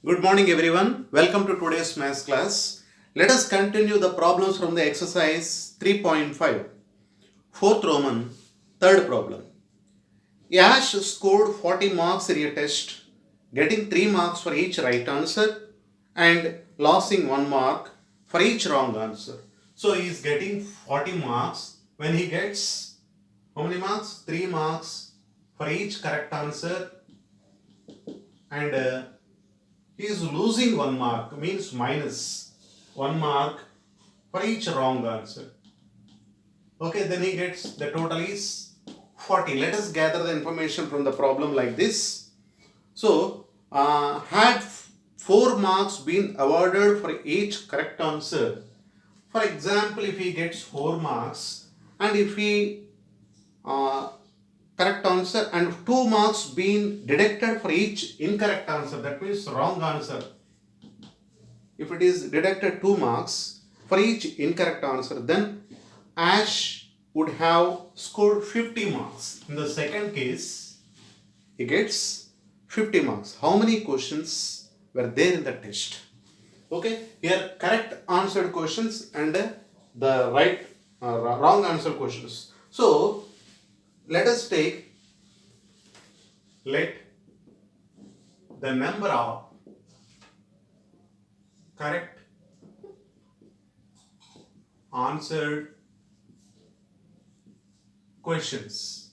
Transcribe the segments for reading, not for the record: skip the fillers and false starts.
Good morning everyone. Welcome to today's maths class. Let us continue the problems from the exercise 3.5. Fourth Roman, third problem. Yash scored 40 marks in a test, getting 3 marks for each right answer and losing 1 mark for each wrong answer. So he is getting 40 marks when he gets how many marks? 3 marks for each correct answer and he is losing 1 mark, means minus 1 mark for each wrong answer. Okay, then he gets the total is 40. Let us gather the information from the problem like this. So, had 4 marks been awarded for each correct answer, for example, if he gets 4 marks and if he correct answer and 2 marks being deducted for each incorrect answer, that means wrong answer. If it is deducted 2 marks for each incorrect answer, then Ash would have scored 50 marks. In the second case, he gets 50 marks. How many questions were there in the test? Okay, here correct answered questions and the wrong answer questions. So let us take the number of correct answered questions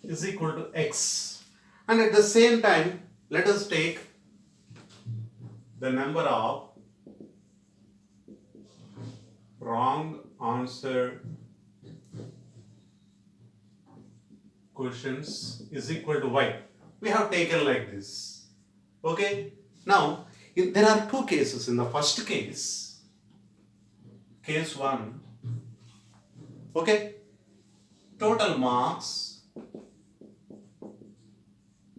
is equal to x, and at the same time let us take the number of wrong answer questions is equal to y. We have taken like this. Okay, now there are two cases. In the first case, case 1, okay, total marks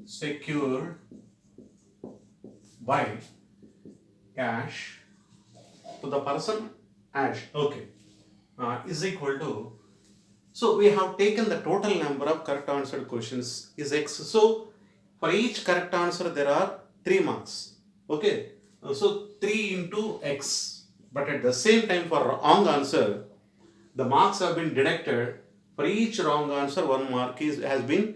secured by Ash to the person Ash, okay, is equal to, so we have taken the total number of correct answered questions is x. So for each correct answer there are 3 marks. Okay, so 3 into x. But at the same time for wrong answer, the marks have been deducted. For each wrong answer, 1 mark has been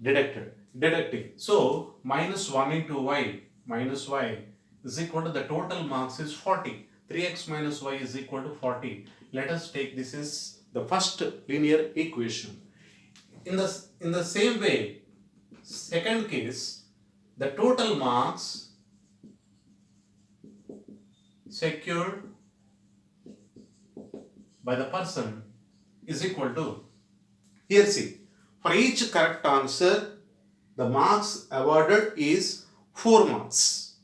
deducting. So minus 1 into y minus y is equal to the total marks is 40. 3x minus y is equal to 40. Let us take this as the first linear equation. In the same way, second case, the total marks secured by the person is equal to, here see, for each correct answer the marks awarded is 4 marks,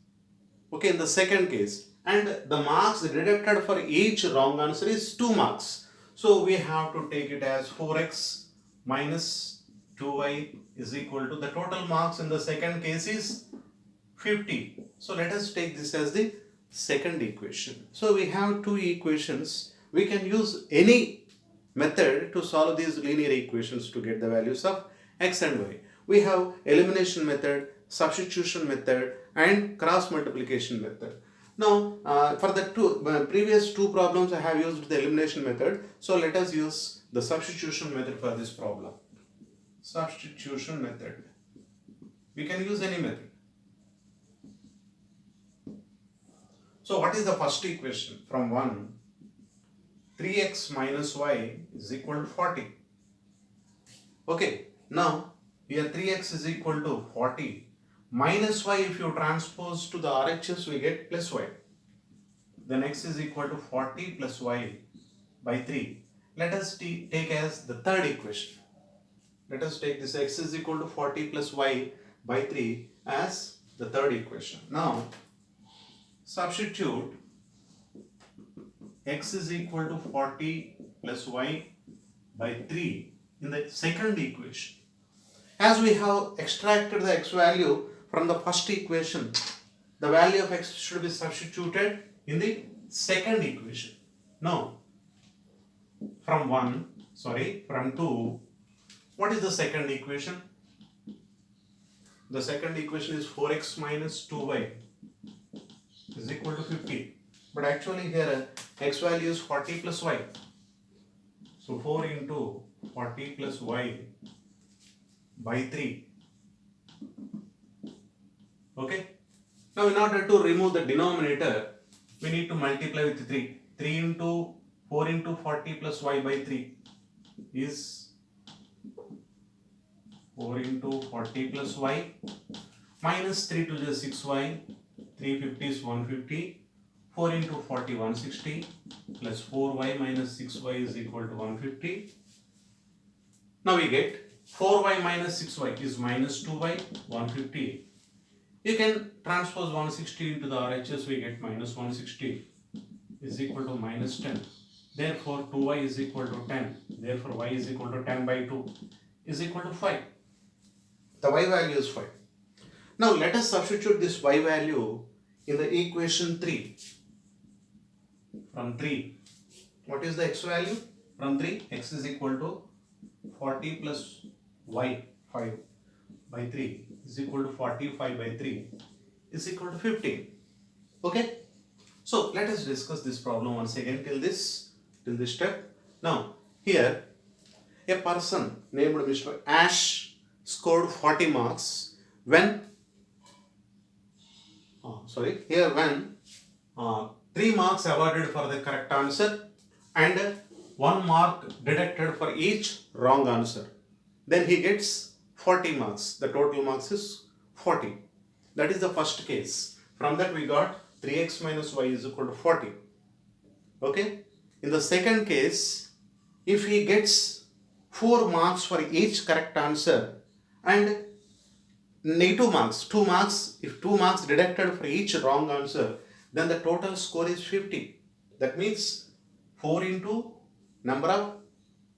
okay, in the second case, and the marks deducted for each wrong answer is 2 marks. So we have to take it as 4x minus 2y is equal to, the total marks in the second case is 50. So let us take this as the second equation. So we have two equations. We can use any method to solve these linear equations to get the values of x and y. We have elimination method, substitution method and cross multiplication method. Now for the previous two problems I have used the elimination method. So let us use the substitution method for this problem. Substitution method. We can use any method. So what is the first equation? From 1, 3x minus y is equal to 40. Okay, now here 3x is equal to 40. Minus y, if you transpose to the RHS, we get plus y. Then x is equal to 40 plus y by 3. Let us take as the third equation. Let us take this x is equal to 40 plus y by 3 as the third equation. Now substitute x is equal to 40 plus y by 3 in the second equation. As we have extracted the x value from the first equation, the value of x should be substituted in the second equation. Now from 2, what is the second equation? The second equation is 4x minus 2y is equal to 50. But actually here x value is 40 plus y. So 4 into 40 plus y by 3. Okay. Now in order to remove the denominator, we need to multiply with 3. 3 into 4 into 40 plus y by 3 is 4 into 40 plus y minus 3 to the 6y, 350 is 150, 4 into 40 160 plus 4y minus 6y is equal to 150. Now we get 4y minus 6y is minus 2y, 150. You can transpose 160 into the RHS, we get minus 160 is equal to minus 10. Therefore 2y is equal to 10. Therefore y is equal to 10 by 2 is equal to 5. The y value is 5. Now let us substitute this y value in the equation 3. From 3, what is the x value? From 3, x is equal to 40 plus y 5 by 3 is equal to 45 by 3 is equal to 15. Okay. So let us discuss this problem once again till this step. Now here a person named Mr. Ash scored 40 marks when when 3 marks awarded for the correct answer and 1 mark deducted for each wrong answer. Then he gets 40 marks. The total marks is 40. That is the first case. From that we got 3x minus y is equal to 40. Okay. In the second case, if he gets 4 marks for each correct answer and negative marks, 2 marks, if 2 marks deducted for each wrong answer, then the total score is 50. That means 4 into number of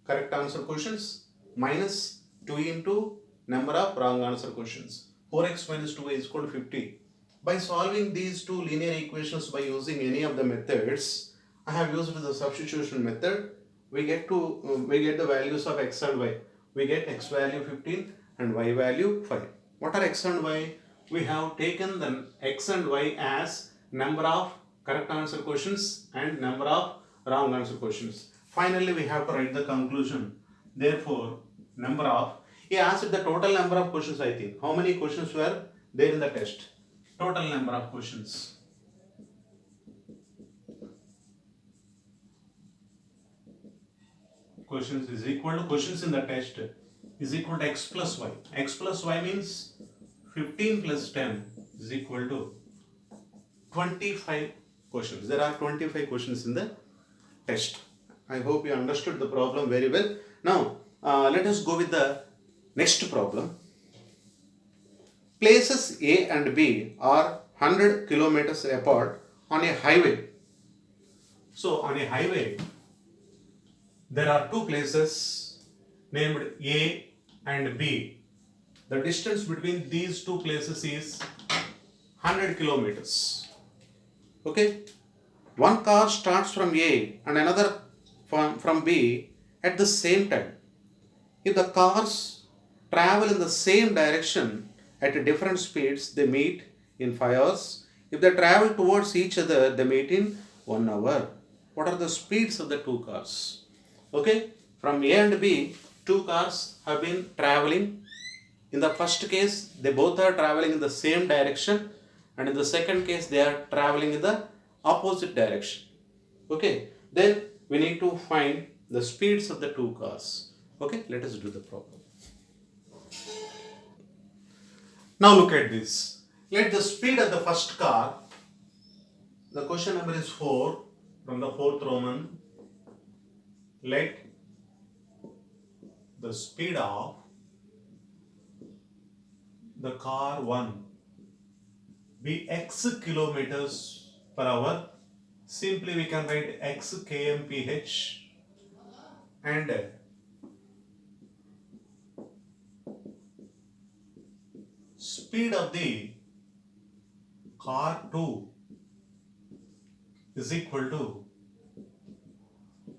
correct answer questions minus 2 into number of wrong answer questions. 4x minus 2y is equal to 50. By solving these two linear equations by using any of the methods, I have used the substitution method. We get the values of x and y. We get x value 15 and y value 5. What are x and y? We have taken the x and y as number of correct answer questions and number of wrong answer questions. Finally, we have to write the conclusion. Therefore, he asked the total number of questions, I think. How many questions were there in the test? Total number of questions. Questions is equal to questions in the test is equal to x plus y. X plus y means 15 plus 10 is equal to 25 questions. There are 25 questions in the test. I hope you understood the problem very well. Now, let us go with the next problem. Places A and B are 100 kilometers apart on a highway. So, on a highway, there are two places named A and B. The distance between these two places is 100 kilometers. Okay. One car starts from A and another from B at the same time. If the cars travel in the same direction at different speeds, they meet in 5 hours. If they travel towards each other, they meet in 1 hour. What are the speeds of the two cars? Okay, from A and B, two cars have been traveling. In the first case, they both are traveling in the same direction, and in the second case, they are traveling in the opposite direction. Okay, then we need to find the speeds of the two cars. Okay, let us do the problem. Now look at this. Let the speed of the first car, the question number is 4 from the 4th Roman. Let the speed of the car 1 be x kilometers per hour. Simply we can write x kmph and speed of the car 2 is equal to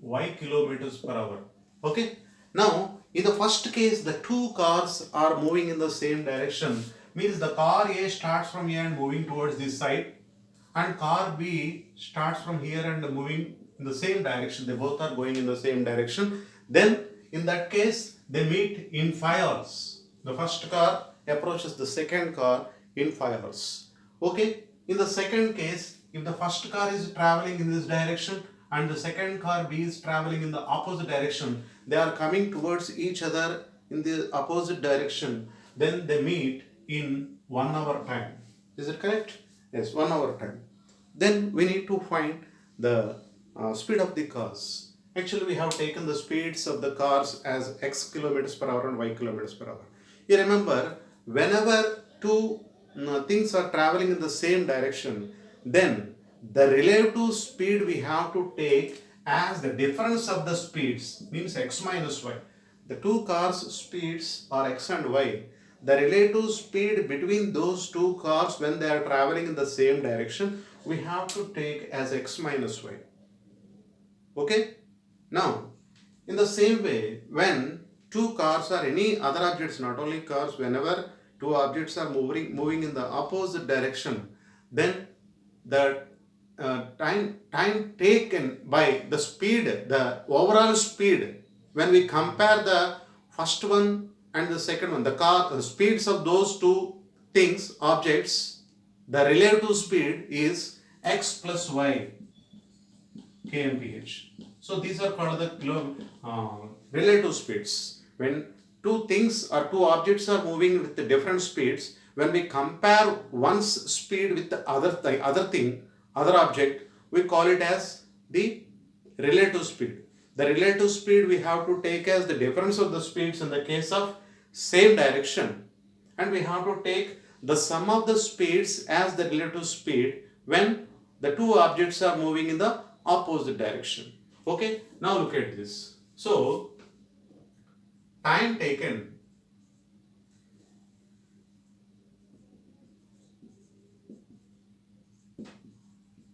y kilometers per hour. Okay. Now, in the first case, the two cars are moving in the same direction, Means the car A starts from here and moving towards this side, and car B starts from here and moving in the same direction. They both are going in the same direction. Then in that case they meet in 5 hours. The first car approaches the second car in 5 hours. Okay. In the second case, if the first car is traveling in this direction and the second car B is traveling in the opposite direction, they are coming towards each other in the opposite direction, then they meet in 1 hour time. Is it correct? Yes, 1 hour time. Then we need to find the speed of the cars. Actually, we have taken the speeds of the cars as x kilometers per hour and y kilometers per hour. You remember, whenever two things are traveling in the same direction, then the relative speed we have to take as the difference of the speeds, means x minus y. The two cars' speeds are x and y. The relative speed between those two cars when they are traveling in the same direction, we have to take as x minus y. Okay? Now, in the same way, when two cars or any other objects, not only cars, whenever two objects are moving in the opposite direction, then the time taken by the speed, the overall speed, when we compare the first one and the second one, the speeds of those two things, objects, the relative speed is x plus y kmph. So these are called the relative speeds. When two things or two objects are moving with the different speeds, when we compare one's speed with the other object, we call it as the relative speed. The relative speed we have to take as the difference of the speeds in the case of same direction, and we have to take the sum of the speeds as the relative speed when the two objects are moving in the opposite direction. Okay, now look at this. So, time taken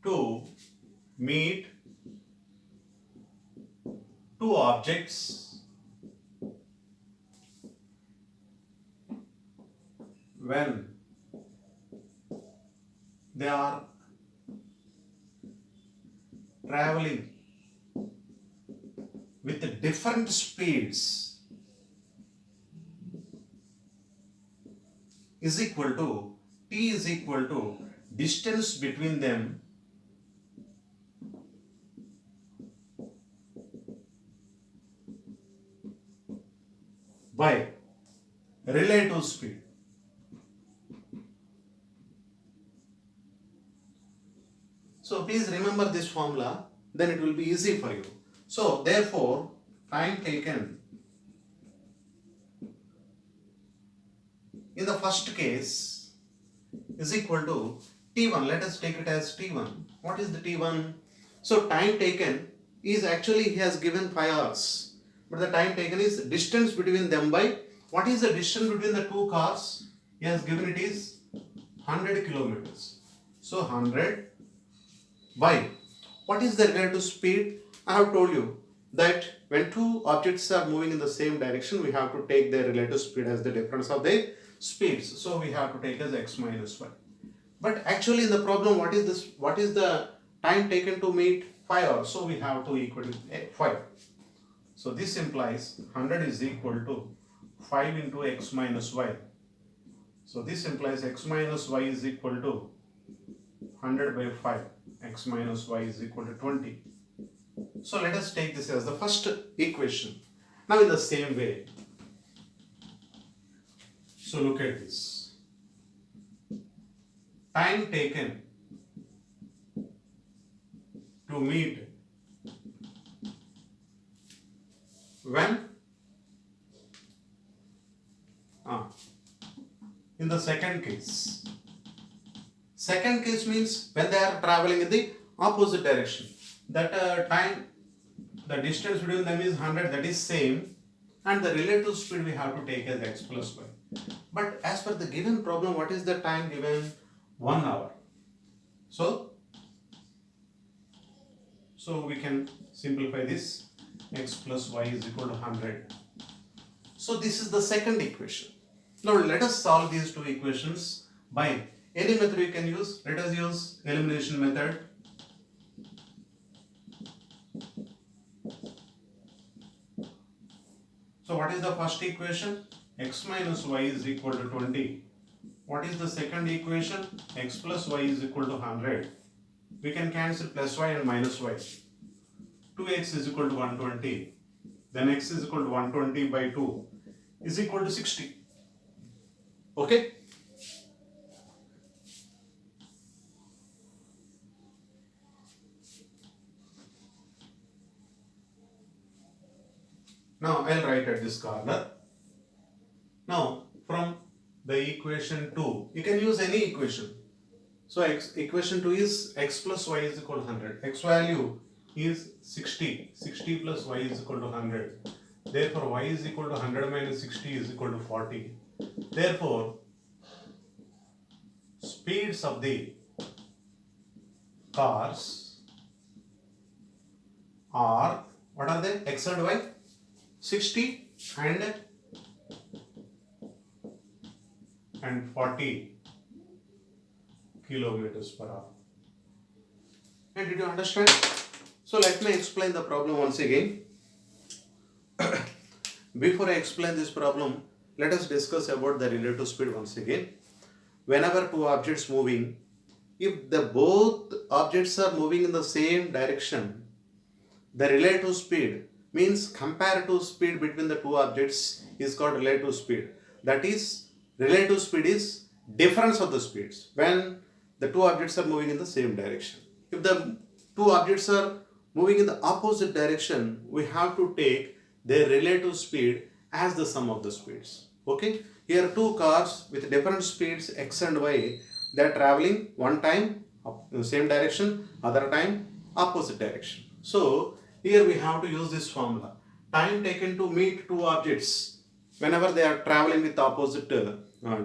to meet two objects when they are traveling with different speeds is equal to t is equal to distance between them by relative speed. So please remember this formula, then it will be easy for you. So therefore, time taken in the first case is equal to t1. Let us take it as t1. What is the t1? So time taken is actually, he has given 5 hours, but the time taken is distance between them by, what is the distance between the two cars? He has given it is 100 kilometers. So 100 by, what is the relative speed? I have told you that when two objects are moving in the same direction, we have to take their relative speed as the difference of their speeds. So we have to take as x minus y. But actually in the problem, what is this? What is the time taken to meet 5 hours? So we have to equal to 5. So this implies 100 is equal to 5 into x minus y. So this implies x minus y is equal to 100 by 5. X minus y is equal to 20. So let us take this as the first equation. Now in the same way, so look at this. Time taken to meet when? In the second case. Second case means when they are traveling in the opposite direction. That time, the distance between them is 100, that is same, and the relative speed we have to take as x plus y. But as per the given problem, what is the time given? 1 hour. So we can simplify this. X plus y is equal to 100. So this is the second equation. Now let us solve these two equations by any method we can use. Let us use elimination method. So what is the first equation? X minus y is equal to 20. What is the second equation? X plus y is equal to 100. We can cancel plus y and minus y. 2x is equal to 120. Then x is equal to 120 by 2 is equal to 60. Okay? Now I'll write at this corner. Now from the equation 2, you can use any equation. So equation 2 is x plus y is equal to 100. X value is 60. 60 plus y is equal to 100. Therefore y is equal to 100 minus 60 is equal to 40. Therefore speeds of the cars are, what are they? X and y, 60 and 40 kilometers per hour. And did you understand? So let me explain the problem once again. Before I explain this problem, let us discuss about the relative speed once again. Whenever two objects moving, if the both objects are moving in the same direction, the relative speed means comparative speed between the two objects is called relative speed. That is, relative speed is difference of the speeds when the two objects are moving in the same direction. If the two objects are moving in the opposite direction, we have to take their relative speed as the sum of the speeds. Okay? Here two cars with different speeds x and y, they are traveling one time in the same direction, other time opposite direction. So here we have to use this formula. Time taken to meet two objects whenever they are traveling with opposite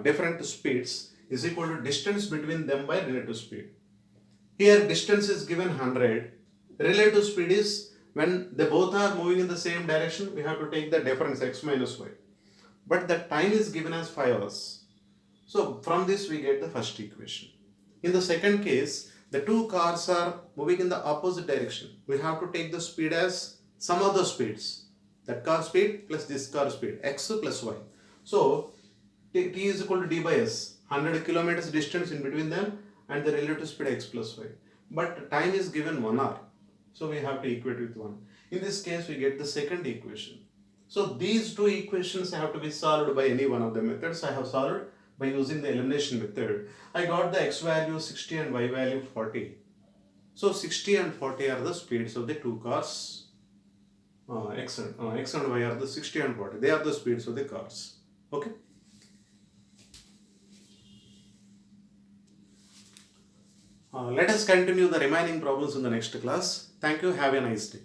different speeds is equal to distance between them by relative speed. Here distance is given 100. Relative speed is when they both are moving in the same direction, we have to take the difference x minus y. But the time is given as 5 hours. So from this we get the first equation. In the second case, the two cars are moving in the opposite direction. We have to take the speed as sum of the speeds. That car speed plus this car speed, x plus y. So t is equal to d by s, 100 kilometers distance in between them and the relative speed x plus y. But time is given 1 hour. So we have to equate with 1. In this case, we get the second equation. So these two equations have to be solved by any one of the methods. I have solved by using the elimination method. I got the x value 60 and y value 40. So 60 and 40 are the speeds of the two cars. X and y are the 60 and 40. They are the speeds of the cars. Okay. Let us continue the remaining problems in the next class. Thank you. Have a nice day.